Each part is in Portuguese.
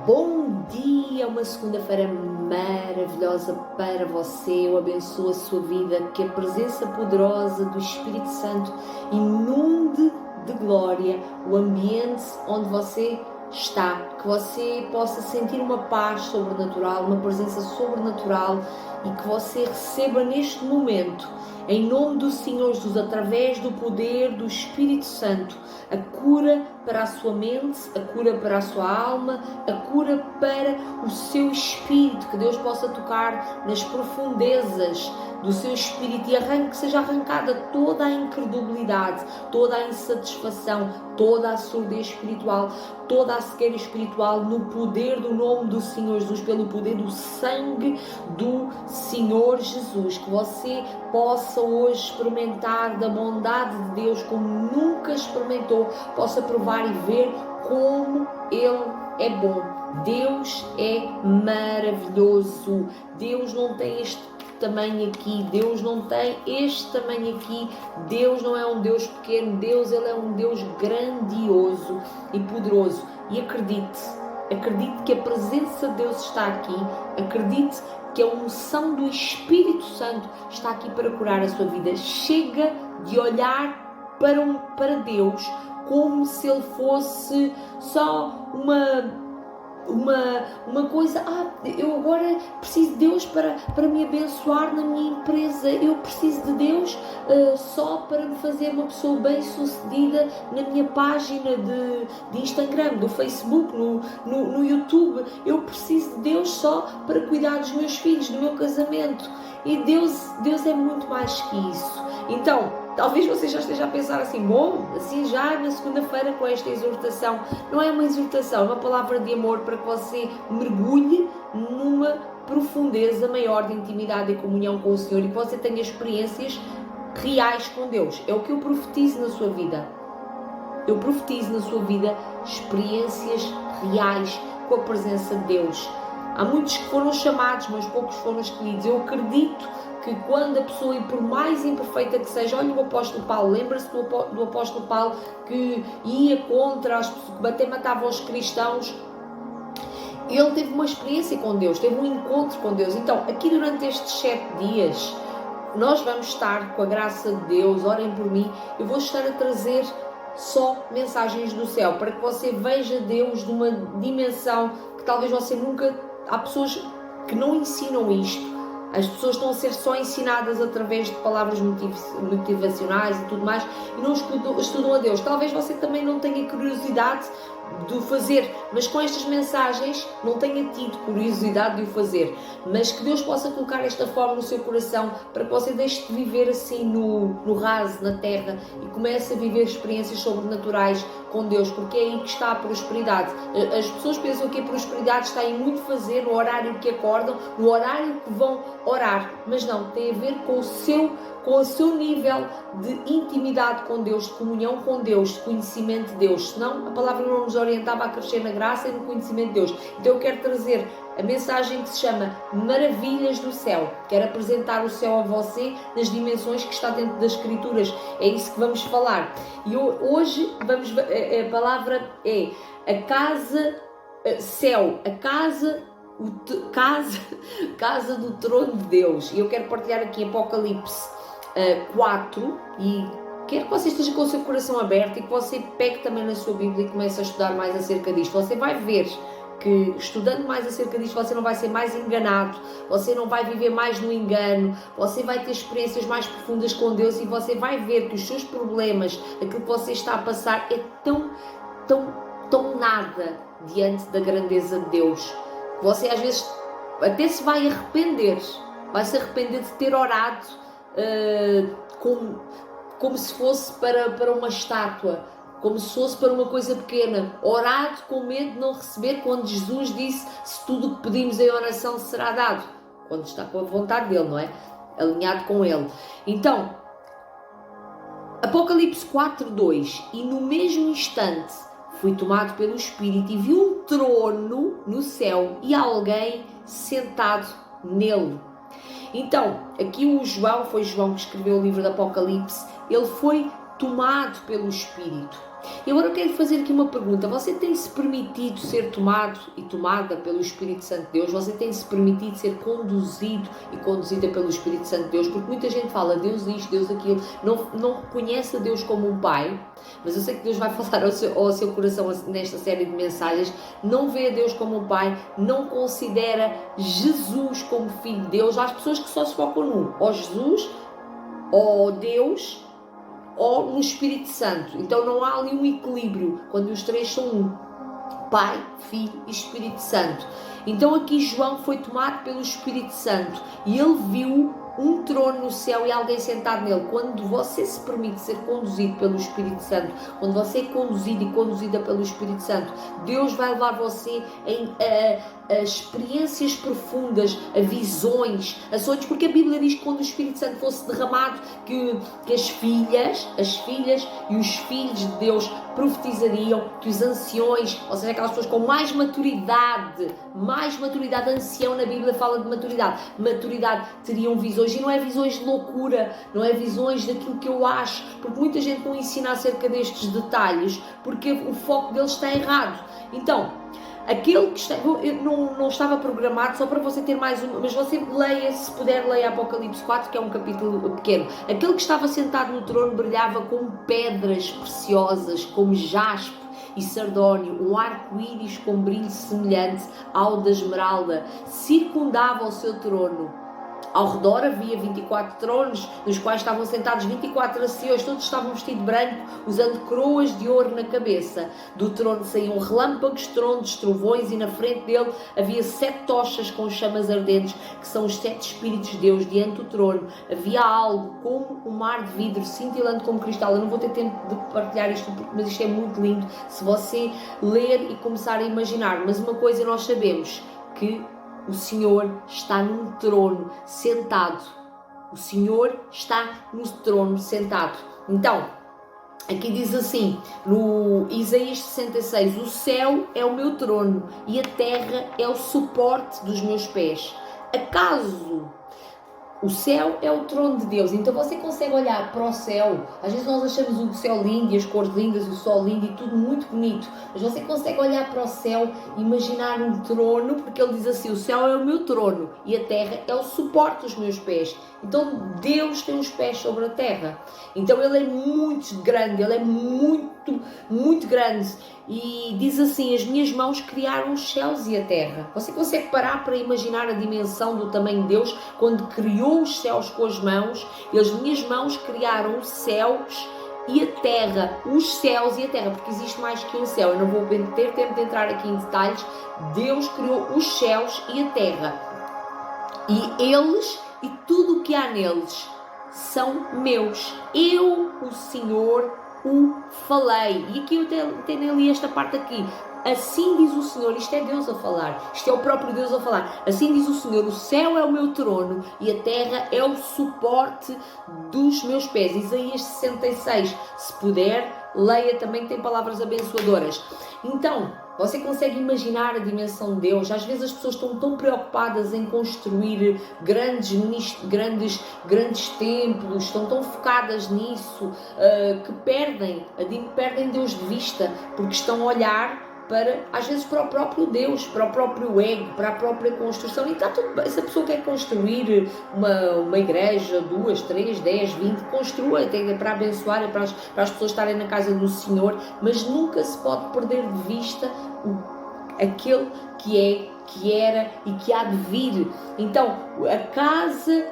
Bom dia, uma segunda-feira maravilhosa para você. Eu abençoo a sua vida, que a presença poderosa do Espírito Santo inunde de glória o ambiente onde você está, que você possa sentir uma paz sobrenatural, uma presença sobrenatural e que você receba neste momento, em nome do Senhor Jesus, através do poder do Espírito Santo, a cura para a sua mente, a cura para a sua alma, a cura para o seu espírito, que Deus possa tocar nas profundezas do seu espírito e seja arrancada toda a incredulidade, toda a insatisfação, toda a surdez espiritual, toda a cegueira espiritual, no poder do nome do Senhor Jesus, pelo poder do sangue do Senhor Jesus, que você possa hoje experimentar da bondade de Deus como nunca experimentou, possa provar e ver como Ele é bom. Deus é maravilhoso. Deus não tem este tamanho aqui, Deus não tem este tamanho aqui, Deus não é um Deus pequeno, Deus Ele é um Deus grandioso e poderoso. E acredite que a presença de Deus está aqui, acredite que a unção do Espírito Santo está aqui para curar a sua vida. Chega de olhar para Deus como se Ele fosse só uma coisa, eu agora preciso de Deus para me abençoar na minha empresa, eu preciso de Deus só para me fazer uma pessoa bem sucedida na minha página de Instagram, do Facebook, no YouTube, eu preciso de Deus só para cuidar dos meus filhos, do meu casamento. E Deus é muito mais que isso. Então, talvez você já esteja a pensar assim, bom, assim já na segunda-feira com esta exortação. Não é uma exortação, é uma palavra de amor para que você mergulhe numa profundeza maior de intimidade e comunhão com o Senhor e que você tenha experiências reais com Deus. É o que eu profetizo na sua vida. Eu profetizo na sua vida experiências reais com a presença de Deus. Há muitos que foram chamados, mas poucos foram escolhidos. Eu acredito que quando a pessoa, e por mais imperfeita que seja, olha o apóstolo Paulo, lembra-se do apóstolo Paulo que ia contra as pessoas, que matava os cristãos. Ele teve uma experiência com Deus, teve um encontro com Deus. Então, aqui durante estes 7 dias, nós vamos estar, com a graça de Deus, orem por mim, eu vou estar a trazer só mensagens do céu, para que você veja Deus de uma dimensão que talvez você nunca... Há pessoas que não ensinam isto. As pessoas estão a ser só ensinadas através de palavras motivacionais e tudo mais e não estudam a Deus. Talvez você também não tenha curiosidade de o fazer, mas com estas mensagens não tenha tido curiosidade de o fazer, mas que Deus possa colocar esta forma no seu coração para que você deixe de viver assim no raso, na terra, e comece a viver experiências sobrenaturais com Deus, porque é aí que está a prosperidade. As pessoas pensam que a prosperidade está em muito fazer, no horário que acordam, no horário que vão orar, mas não, tem a ver com o seu nível de intimidade com Deus, de comunhão com Deus, de conhecimento de Deus. Senão a palavra não nos orientava a crescer na graça e no conhecimento de Deus. Então eu quero trazer a mensagem que se chama Maravilhas do Céu. Quero apresentar o céu a você nas dimensões que está dentro das Escrituras. É isso que vamos falar. E hoje a palavra é a casa, céu, a casa do trono de Deus. E eu quero partilhar aqui Apocalipse 4 e quero que você esteja com o seu coração aberto e que você pegue também na sua Bíblia e comece a estudar mais acerca disto. Você vai ver que estudando mais acerca disto você não vai ser mais enganado, você não vai viver mais no engano, você vai ter experiências mais profundas com Deus e você vai ver que os seus problemas, aquilo que você está a passar é tão nada diante da grandeza de Deus. Você às vezes até se vai arrepender, vai se arrepender de ter orado como se fosse para uma estátua, como se fosse para uma coisa pequena, orado com medo de não receber, quando Jesus disse, se tudo o que pedimos em oração será dado, quando está com a vontade dele, não é? Alinhado com ele. Então, Apocalipse 4:2, e no mesmo instante fui tomado pelo Espírito e vi um trono no céu e alguém sentado nele. Então, aqui foi João que escreveu o livro do Apocalipse, ele foi tomado pelo Espírito. E agora eu quero fazer aqui uma pergunta. Você tem-se permitido ser tomado e tomada pelo Espírito Santo de Deus? Você tem-se permitido ser conduzido e conduzida pelo Espírito Santo de Deus? Porque muita gente fala Deus isto, Deus aquilo, não reconhece a Deus como um pai, mas eu sei que Deus vai falar ao seu coração nesta série de mensagens. Não vê a Deus como um pai, não considera Jesus como filho de Deus. Há as pessoas que só se focam num, ou Jesus, ou Deus, ou no Espírito Santo. Então não há ali um equilíbrio, quando os três são um: Pai, Filho e Espírito Santo. Então aqui João foi tomado pelo Espírito Santo e ele viu um trono no céu e alguém sentado nele. Quando você se permite ser conduzido pelo Espírito Santo, quando você é conduzido e conduzida pelo Espírito Santo, Deus vai levar você a experiências profundas, a visões, a sonhos, porque a Bíblia diz que quando o Espírito Santo fosse derramado, que as filhas e os filhos de Deus profetizariam, que os anciões, ou seja, aquelas pessoas com mais maturidade, ancião na Bíblia fala de maturidade, teriam visões, e não é visões de loucura, não é visões daquilo que eu acho, porque muita gente não ensina acerca destes detalhes, porque o foco deles está errado. Então, aquele que está, não estava programado, só para você ter mais uma, mas você leia, se puder, leia Apocalipse 4, que é um capítulo pequeno. Aquele que estava sentado no trono brilhava com pedras preciosas, como jaspe e sardónio, um arco-íris com brilho semelhante ao da esmeralda, circundava o seu trono. Ao redor havia 24 tronos, nos quais estavam sentados 24 anciões, todos estavam vestidos de branco, usando coroas de ouro na cabeça. Do trono saíam relâmpagos, trondos, trovões, e na frente dele havia 7 tochas com chamas ardentes, que são os 7 Espíritos de Deus diante do trono. Havia algo como um mar de vidro, cintilante como cristal. Eu não vou ter tempo de partilhar isto, mas isto é muito lindo, se você ler e começar a imaginar. Mas uma coisa nós sabemos, que o Senhor está num trono sentado. O Senhor está no trono sentado. Então, aqui diz assim, no Isaías 66, o céu é o meu trono e a terra é o suporte dos meus pés. Acaso o céu é o trono de Deus? Então você consegue olhar para o céu. Às vezes nós achamos o céu lindo e as cores lindas, o sol lindo e tudo muito bonito, mas você consegue olhar para o céu e imaginar um trono, porque ele diz assim, o céu é o meu trono e a terra é o suporte dos meus pés. Então Deus tem os pés sobre a terra. Então ele é muito grande, ele é muito, muito grande. E diz assim, as minhas mãos criaram os céus e a terra. Você consegue parar para imaginar a dimensão do tamanho de Deus quando criou os céus com as mãos? E as minhas mãos criaram os céus e a terra, os céus e a terra, porque existe mais que um céu. Eu não vou ter tempo de entrar aqui em detalhes. Deus criou os céus e a terra. E eles e tudo o que há neles são meus. Eu, o Senhor, o falei. E aqui eu tenho ali esta parte aqui. Assim diz o Senhor, isto é Deus a falar, isto é o próprio Deus a falar. Assim diz o Senhor, o céu é o meu trono e a terra é o suporte dos meus pés. Isaías 66, se puder, leia também, tem palavras abençoadoras. Então, você consegue imaginar a dimensão de Deus? Às vezes as pessoas estão tão preocupadas em construir grandes templos, estão tão focadas nisso, que perdem Deus de vista, porque estão a olhar às vezes para o próprio Deus, para o próprio ego, para a própria construção. E está tudo bem, se a pessoa quer construir uma igreja, 2, 3, 10, 20, construa, até para abençoar e para as pessoas estarem na casa do Senhor, mas nunca se pode perder de vista aquele que é, que era e que há de vir. Então, a casa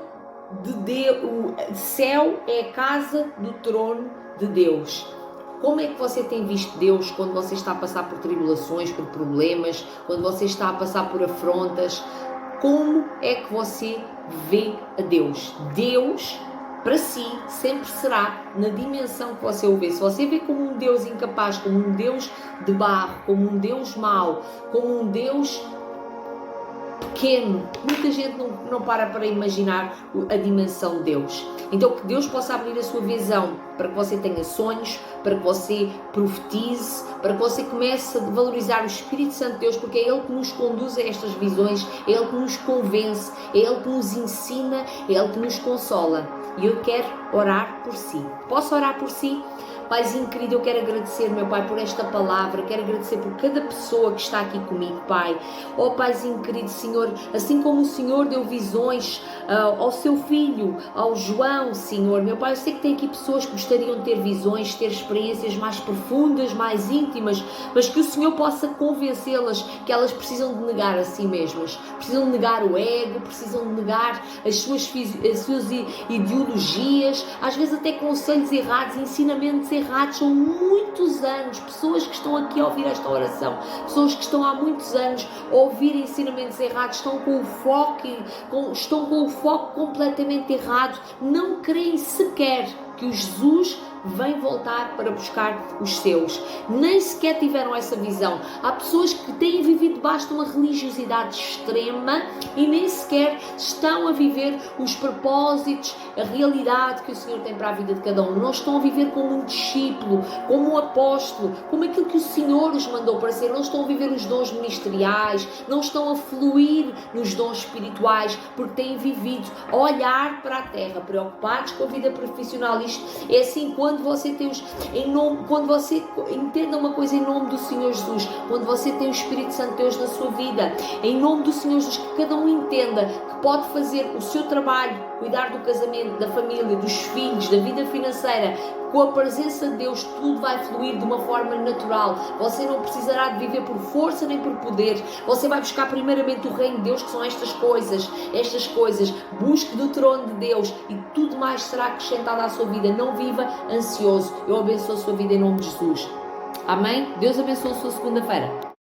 de Deus, o céu é a casa do trono de Deus. Como é que você tem visto Deus quando você está a passar por tribulações, por problemas, quando você está a passar por afrontas? Como é que você vê a Deus? Deus, para si, sempre será na dimensão que você o vê. Se você vê como um Deus incapaz, como um Deus de barro, como um Deus mau, como um Deus pequeno, muita gente não para imaginar a dimensão de Deus. Então que Deus possa abrir a sua visão para que você tenha sonhos, para que você profetize, para que você comece a valorizar o Espírito Santo de Deus, porque é Ele que nos conduz a estas visões, é Ele que nos convence, é Ele que nos ensina, é Ele que nos consola. E eu quero orar por si. Posso orar por si? Paizinho querido, eu quero agradecer, meu Pai, por esta palavra, quero agradecer por cada pessoa que está aqui comigo, Pai. Oh Paizinho querido, Senhor, assim como o Senhor deu visões ao seu filho, ao João, Senhor, meu Pai, eu sei que tem aqui pessoas que gostariam de ter visões, ter experiências mais profundas, mais íntimas, mas que o Senhor possa convencê-las que elas precisam de negar a si mesmas, precisam de negar o ego, precisam de negar as suas ideologias, às vezes até conselhos errados, ensinamentos errados. São muitos anos, pessoas que estão aqui a ouvir esta oração, pessoas que estão há muitos anos a ouvir ensinamentos errados, estão com o foco completamente errado, não creem sequer que o Jesus vem voltar para buscar os seus. Nem sequer tiveram essa visão. Há pessoas que têm vivido debaixo de uma religiosidade extrema e nem sequer estão a viver os propósitos, a realidade que o Senhor tem para a vida de cada um. Não estão a viver como um discípulo, como um apóstolo, como aquilo que o Senhor os mandou para ser. Não estão a viver os dons ministeriais, não estão a fluir nos dons espirituais, porque têm vivido a olhar para a terra, preocupados com a vida profissional. Isto é assim, quando você tem quando você entenda uma coisa em nome do Senhor Jesus, quando você tem o Espírito Santo de Deus na sua vida, em nome do Senhor Jesus, que cada um entenda que pode fazer o seu trabalho, cuidar do casamento, da família, dos filhos, da vida financeira, com a presença de Deus, tudo vai fluir de uma forma natural. Você não precisará de viver por força nem por poder. Você vai buscar primeiramente o reino de Deus, que são estas coisas. Busque do trono de Deus e tudo mais será acrescentado à sua vida. Não viva ansioso. Eu abençoo a sua vida em nome de Jesus. Amém? Deus abençoe a sua segunda-feira.